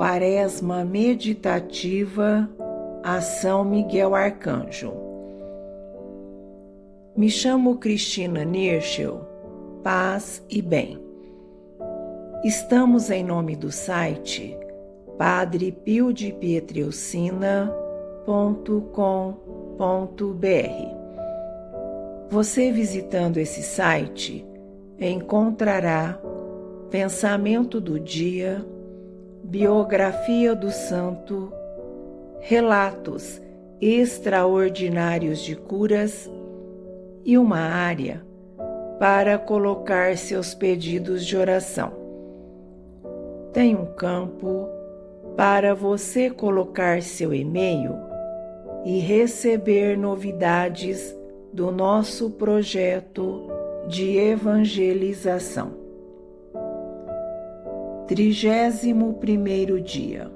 Quaresma Meditativa a São Miguel Arcanjo. Me chamo Cristina Nirschel, paz e bem. Estamos em nome do site padrepiodipietreucina.com.br. Você visitando esse site encontrará pensamento do dia, biografia do santo, relatos extraordinários de curas e uma área para colocar seus pedidos de oração. Tem um campo para você colocar seu e-mail e receber novidades do nosso projeto de evangelização. 31º dia.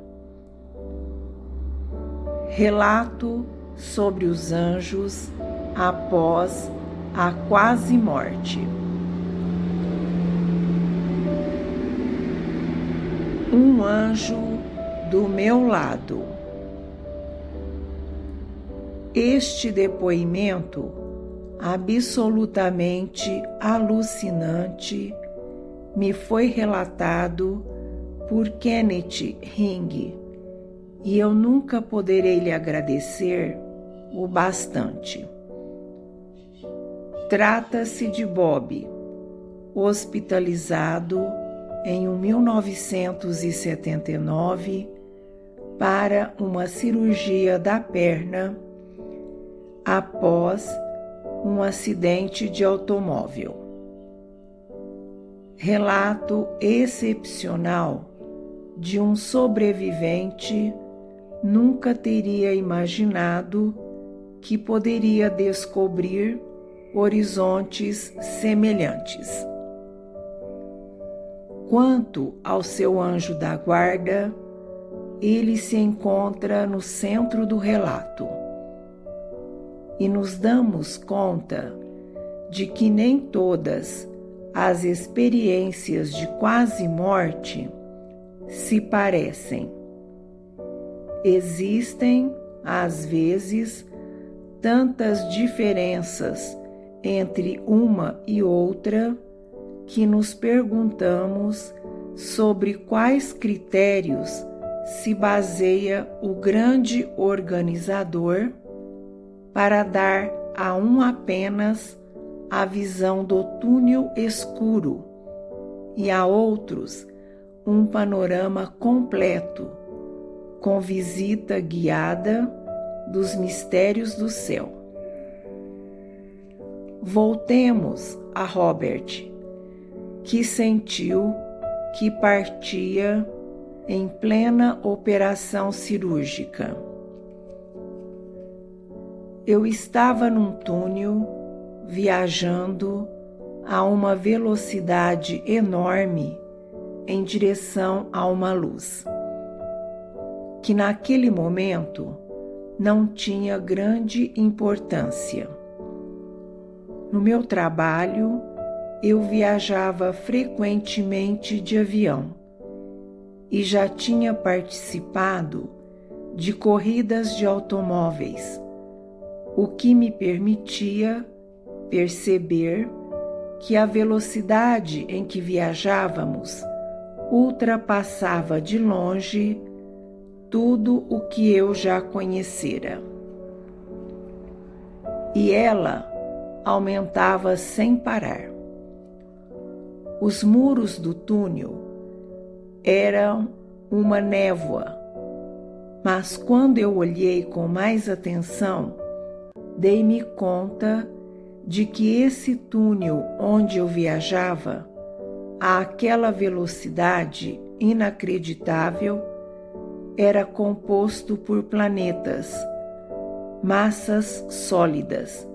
Relato sobre os anjos após a quase morte. Um anjo do meu lado. Este depoimento absolutamente alucinante me foi relatado por Kenneth Ring e eu nunca poderei lhe agradecer o bastante. Trata-se de Bob, hospitalizado em 1979 para uma cirurgia da perna após um acidente de automóvel. Relato excepcional de um sobrevivente nunca teria imaginado que poderia descobrir horizontes semelhantes. Quanto ao seu anjo da guarda, ele se encontra no centro do relato. E nos damos conta de que nem todas as experiências de quase morte se parecem. Existem, às vezes, tantas diferenças entre uma e outra que nos perguntamos sobre quais critérios se baseia o grande organizador para dar a um apenas a visão do túnel escuro e a outros um panorama completo, com visita guiada dos mistérios do céu. Voltemos a Robert, que sentiu que partia em plena operação cirúrgica. Eu estava num túnel viajando a uma velocidade enorme em direção a uma luz, que naquele momento não tinha grande importância. No meu trabalho, eu viajava frequentemente de avião e já tinha participado de corridas de automóveis, o que me permitia perceber que a velocidade em que viajávamos ultrapassava de longe tudo o que eu já conhecera. E ela aumentava sem parar. Os muros do túnel eram uma névoa, mas quando eu olhei com mais atenção, dei-me conta de que esse túnel onde eu viajava, àquela velocidade inacreditável, era composto por planetas, massas sólidas,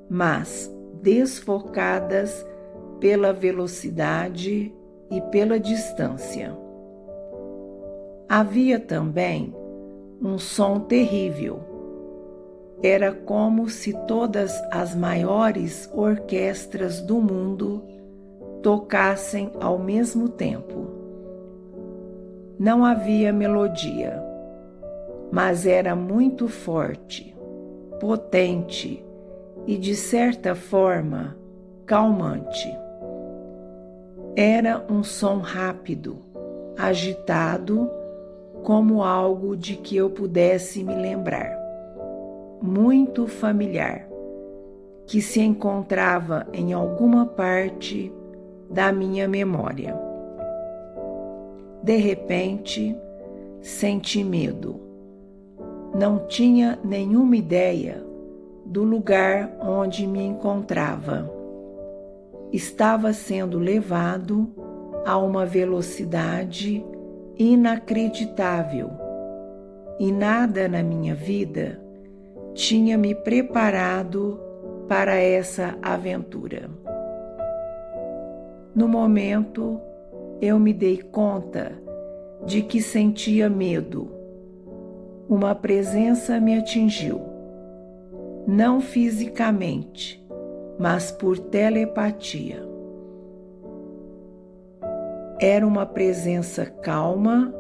mas desfocadas pela velocidade e pela distância. Havia também um som terrível. Era como se todas as maiores orquestras do mundo tocassem ao mesmo tempo. não havia melodia, mas era muito forte, potente e, de certa forma, calmante. Era um som rápido, agitado, como algo de que eu pudesse me lembrar, muito familiar, que se encontrava em alguma parte da minha memória. De repente, senti medo. Não tinha nenhuma ideia do lugar onde me encontrava. Estava sendo levado a uma velocidade inacreditável e nada na minha vida tinha me preparado para essa aventura. No momento, eu me dei conta de que sentia medo. Uma presença me atingiu, não fisicamente, mas por telepatia. Era uma presença calma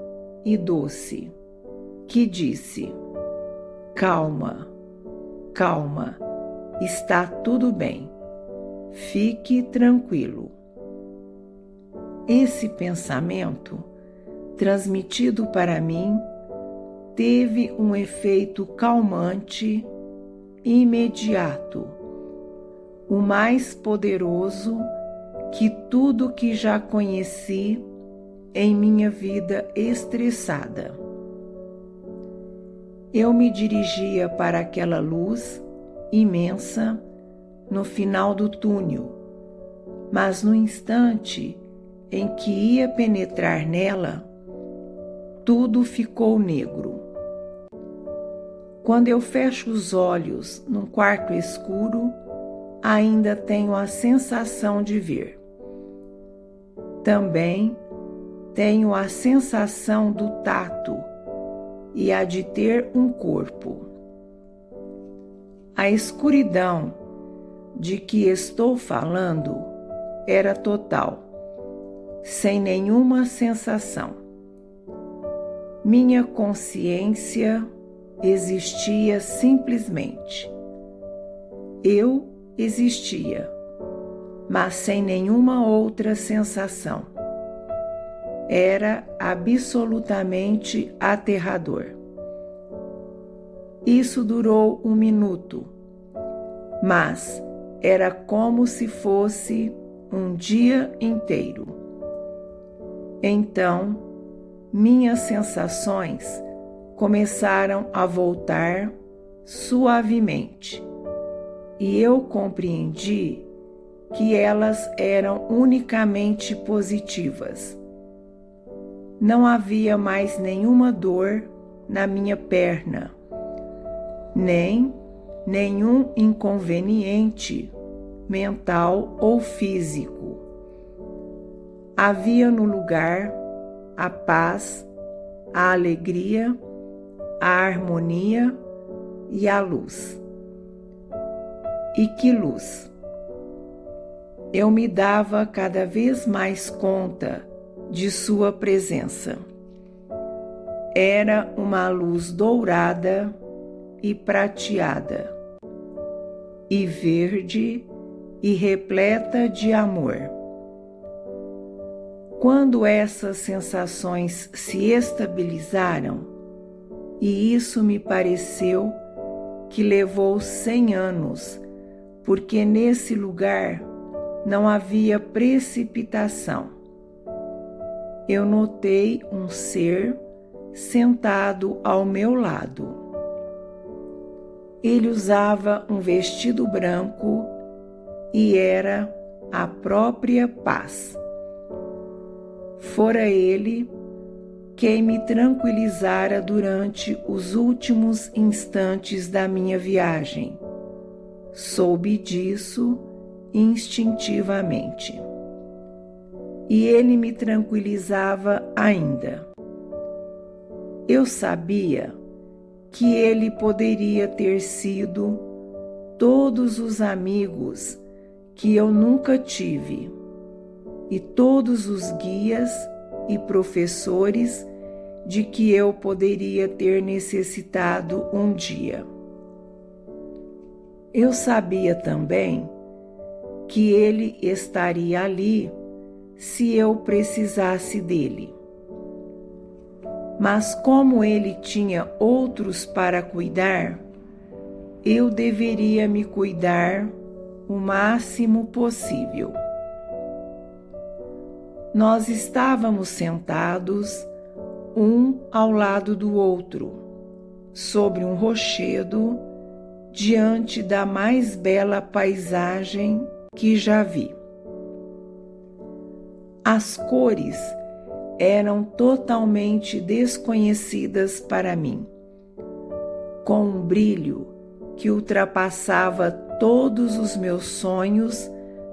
e doce, que disse: "Calma, calma, está tudo bem, fique tranquilo." Esse pensamento, transmitido para mim, teve um efeito calmante imediato, o mais poderoso que tudo que já conheci em minha vida estressada. Eu me dirigia para aquela luz imensa no final do túnel, mas no instante em que ia penetrar nela, tudo ficou negro. Quando eu fecho os olhos num quarto escuro, ainda tenho a sensação de ver. Também tenho a sensação do tato e a de ter um corpo. A escuridão de que estou falando era total, sem nenhuma sensação. Minha consciência existia simplesmente. Eu existia, mas sem nenhuma outra sensação. Era absolutamente aterrador. Isso durou 1 minuto, mas era como se fosse um dia inteiro. Então, minhas sensações começaram a voltar suavemente, e eu compreendi que elas eram unicamente positivas. Não havia mais nenhuma dor na minha perna, nem nenhum inconveniente mental ou físico. Havia no lugar a paz, a alegria, a harmonia e a luz. E que luz! Eu me dava cada vez mais conta de sua presença. Era uma luz dourada e prateada, e verde e repleta de amor. Quando essas sensações se estabilizaram, e isso me pareceu que levou 100 anos, porque nesse lugar não havia precipitação. Eu notei um ser sentado ao meu lado. Ele usava um vestido branco e era a própria paz. Fora ele quem me tranquilizara durante os últimos instantes da minha viagem. Soube disso instintivamente. E ele me tranquilizava ainda. Eu sabia que ele poderia ter sido todos os amigos que eu nunca tive e todos os guias e professores de que eu poderia ter necessitado um dia. Eu sabia também que ele estaria ali se eu precisasse dele. Mas como ele tinha outros para cuidar, eu deveria me cuidar o máximo possível. Nós estávamos sentados, um ao lado do outro, sobre um rochedo, diante da mais bela paisagem que já vi. As cores eram totalmente desconhecidas para mim, com um brilho que ultrapassava todos os meus sonhos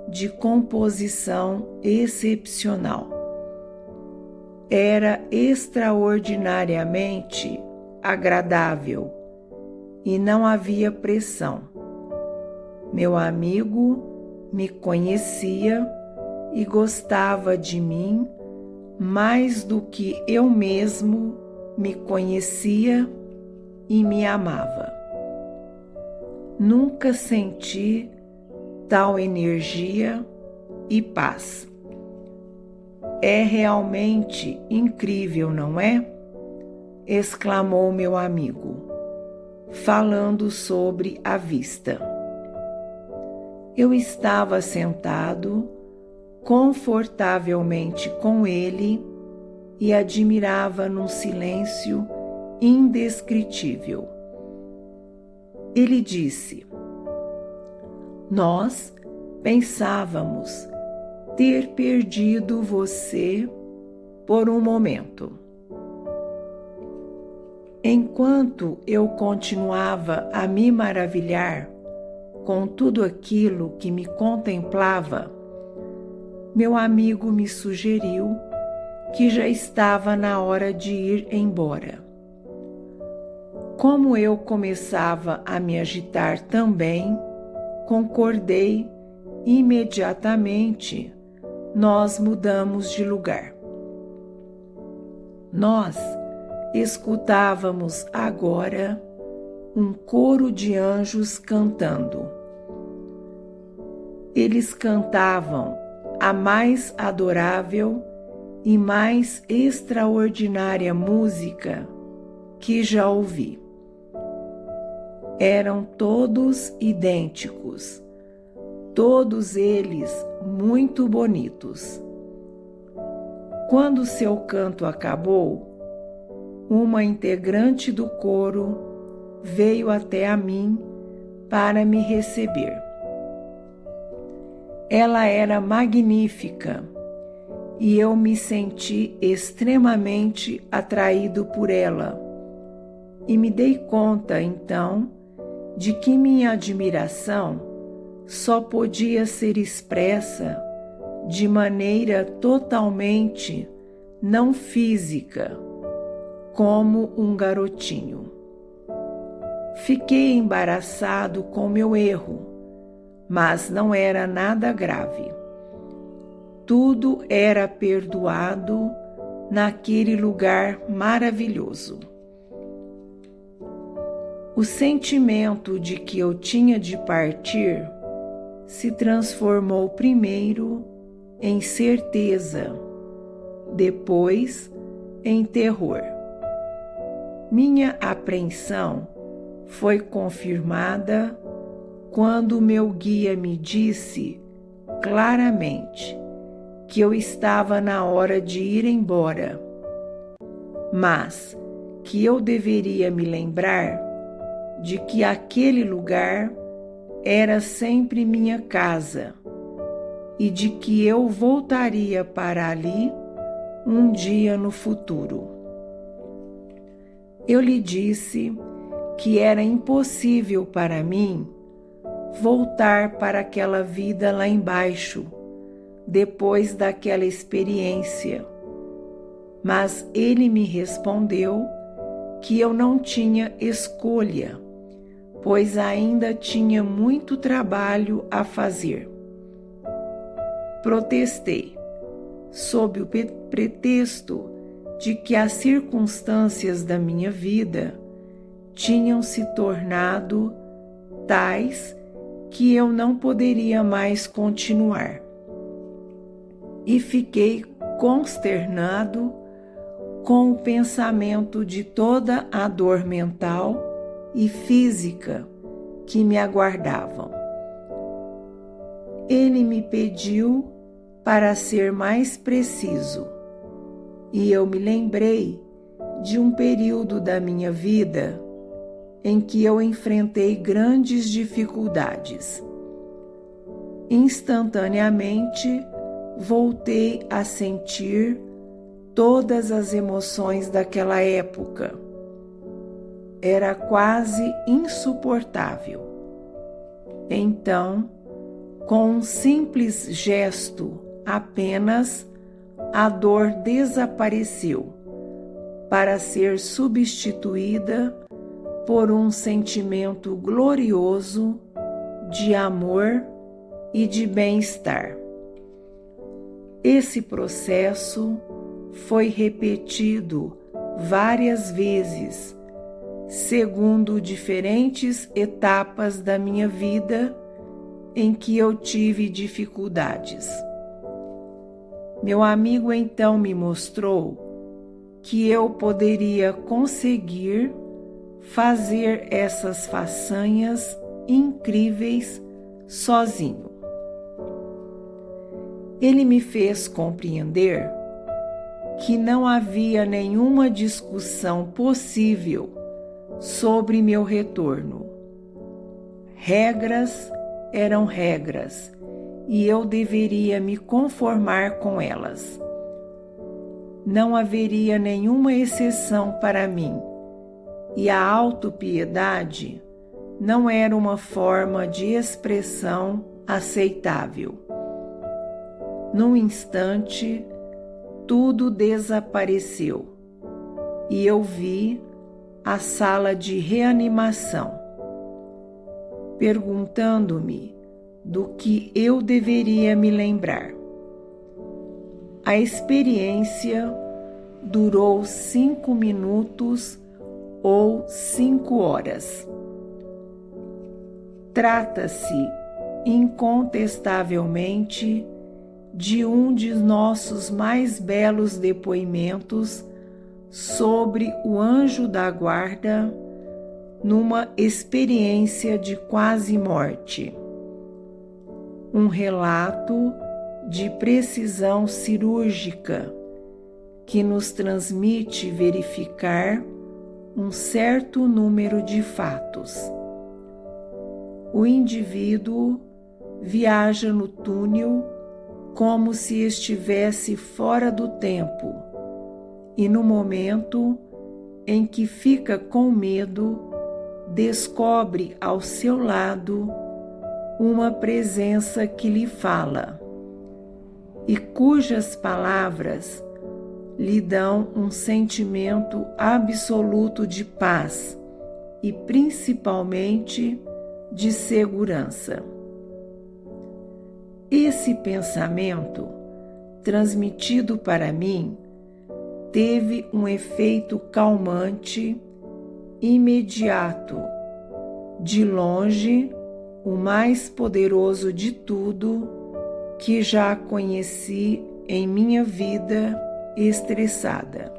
de composição excepcional. Era extraordinariamente agradável e não havia pressão. Meu amigo me conhecia e gostava de mim mais do que eu mesmo me conhecia e me amava. Nunca senti tal energia e paz. É realmente incrível, não é? Exclamou meu amigo, falando sobre a vista. Eu estava sentado confortavelmente com ele e admirava num silêncio indescritível. Ele disse: "Nós pensávamos ter perdido você por um momento." Enquanto eu continuava a me maravilhar com tudo aquilo que me contemplava, meu amigo me sugeriu que já estava na hora de ir embora. Como eu começava a me agitar também, concordei imediatamente. Nós mudamos de lugar. Nós escutávamos agora um coro de anjos cantando. Eles cantavam a mais adorável e mais extraordinária música que já ouvi. Eram todos idênticos, todos eles muito bonitos. Quando seu canto acabou, uma integrante do coro veio até a mim para me receber. Ela era magnífica e eu me senti extremamente atraído por ela e me dei conta, então, de que minha admiração só podia ser expressa de maneira totalmente não física, como um garotinho. Fiquei embaraçado com meu erro, mas não era nada grave. Tudo era perdoado naquele lugar maravilhoso. O sentimento de que eu tinha de partir se transformou primeiro em certeza, depois em terror. Minha apreensão foi confirmada quando meu guia me disse claramente que eu estava na hora de ir embora, mas que eu deveria me lembrar de que aquele lugar era sempre minha casa e de que eu voltaria para ali um dia no futuro. Eu lhe disse que era impossível para mim voltar para aquela vida lá embaixo, depois daquela experiência, mas ele me respondeu que eu não tinha escolha, pois ainda tinha muito trabalho a fazer. Protestei, sob o pretexto de que as circunstâncias da minha vida tinham se tornado tais que eu não poderia mais continuar. E fiquei consternado com o pensamento de toda a dor mental e física que me aguardavam. Ele me pediu para ser mais preciso, e eu me lembrei de um período da minha vida em que eu enfrentei grandes dificuldades. Instantaneamente, voltei a sentir todas as emoções daquela época. Era quase insuportável. Então, com um simples gesto apenas, a dor desapareceu, para ser substituída por um sentimento glorioso de amor e de bem-estar. Esse processo foi repetido várias vezes, segundo diferentes etapas da minha vida em que eu tive dificuldades. Meu amigo então me mostrou que eu poderia conseguir fazer essas façanhas incríveis sozinho. Ele me fez compreender que não havia nenhuma discussão possível sobre meu retorno. Regras eram regras e eu deveria me conformar com elas. Não haveria nenhuma exceção para mim, e a autopiedade não era uma forma de expressão aceitável. Num instante, tudo desapareceu e eu vi a sala de reanimação, perguntando-me do que eu deveria me lembrar. A experiência durou 5 minutos ou 5 horas. Trata-se, incontestavelmente, de um de nossos mais belos depoimentos sobre o anjo da guarda numa experiência de quase morte. Um relato de precisão cirúrgica que nos transmite verificar um certo número de fatos. O indivíduo viaja no túnel como se estivesse fora do tempo, e no momento em que fica com medo, descobre ao seu lado uma presença que lhe fala, e cujas palavras lhe dão um sentimento absoluto de paz e principalmente de segurança. Esse pensamento, transmitido para mim, teve um efeito calmante, imediato, de longe, o mais poderoso de tudo que já conheci em minha vida estressada.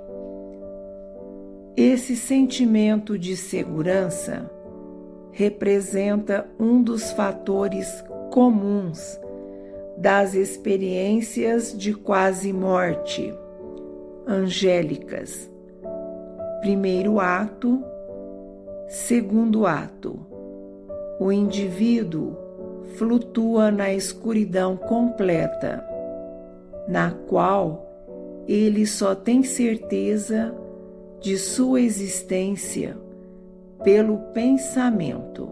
Esse sentimento de segurança representa um dos fatores comuns das experiências de quase morte angélicas. Primeiro ato, segundo ato. O indivíduo flutua na escuridão completa, na qual ele só tem certeza de sua existência pelo pensamento.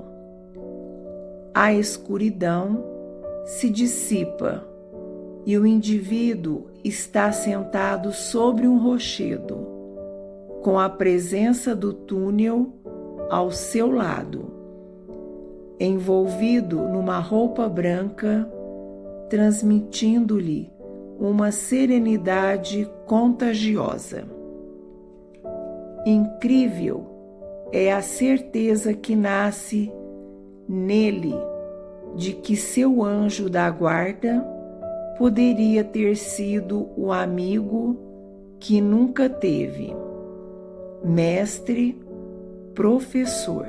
A escuridão se dissipa e o indivíduo está sentado sobre um rochedo, com a presença do túnel ao seu lado, envolvido numa roupa branca, transmitindo-lhe uma serenidade contagiosa. Incrível é a certeza que nasce nele de que seu anjo da guarda poderia ter sido o amigo que nunca teve, mestre, professor.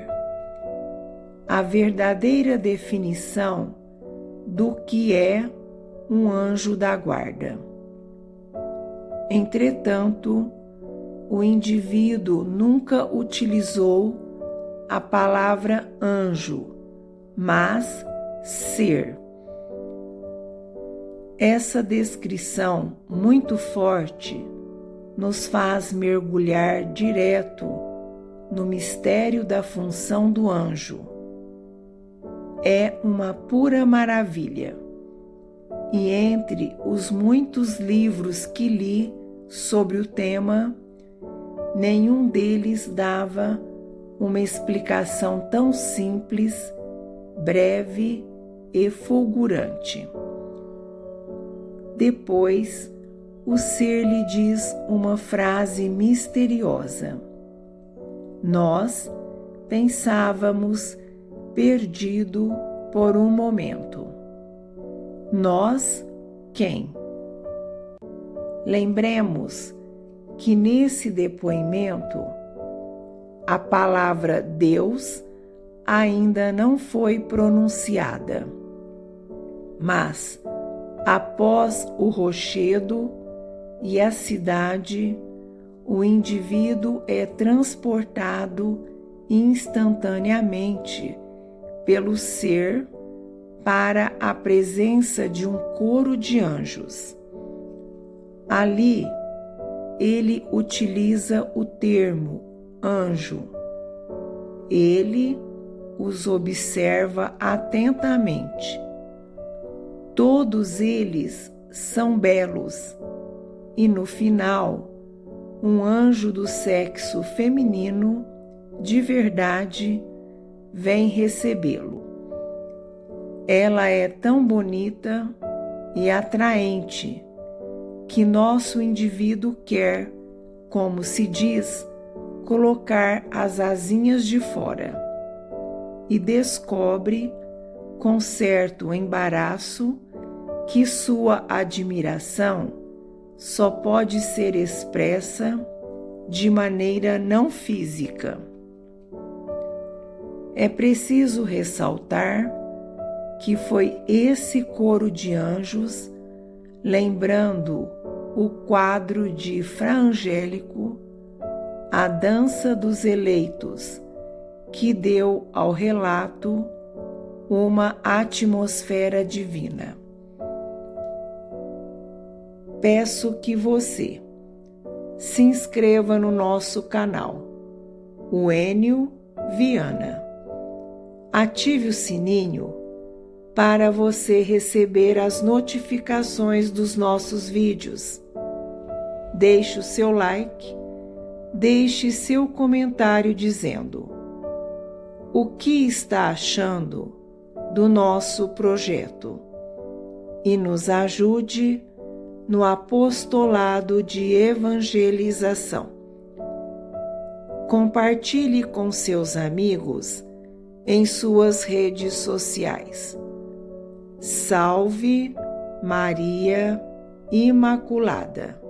A verdadeira definição do que é um anjo da guarda. Entretanto, o indivíduo nunca utilizou a palavra anjo, mas ser. Essa descrição muito forte nos faz mergulhar direto no mistério da função do anjo. É uma pura maravilha. E entre os muitos livros que li sobre o tema, nenhum deles dava uma explicação tão simples, breve e fulgurante. Depois, o ser lhe diz uma frase misteriosa. Nós pensávamos perdido por um momento. Nós, quem? Lembremos que nesse depoimento, a palavra Deus ainda não foi pronunciada, mas após o rochedo e a cidade, o indivíduo é transportado instantaneamente pelo ser para a presença de um coro de anjos. Ali, ele utiliza o termo anjo. Ele os observa atentamente. Todos eles são belos e, no final, um anjo do sexo feminino, de verdade, vem recebê-lo. Ela é tão bonita e atraente que nosso indivíduo quer, como se diz, colocar as asinhas de fora e descobre, com certo embaraço, que sua admiração só pode ser expressa de maneira não física. É preciso ressaltar que foi esse coro de anjos, lembrando o quadro de Fra Angélico, A Dança dos Eleitos, que deu ao relato uma atmosfera divina. Peço que você se inscreva no nosso canal, o Enio Viana. Ative o sininho para você receber as notificações dos nossos vídeos. Deixe o seu like, deixe seu comentário dizendo o que está achando do nosso projeto e nos ajude no apostolado de evangelização. Compartilhe com seus amigos em suas redes sociais. Salve Maria Imaculada!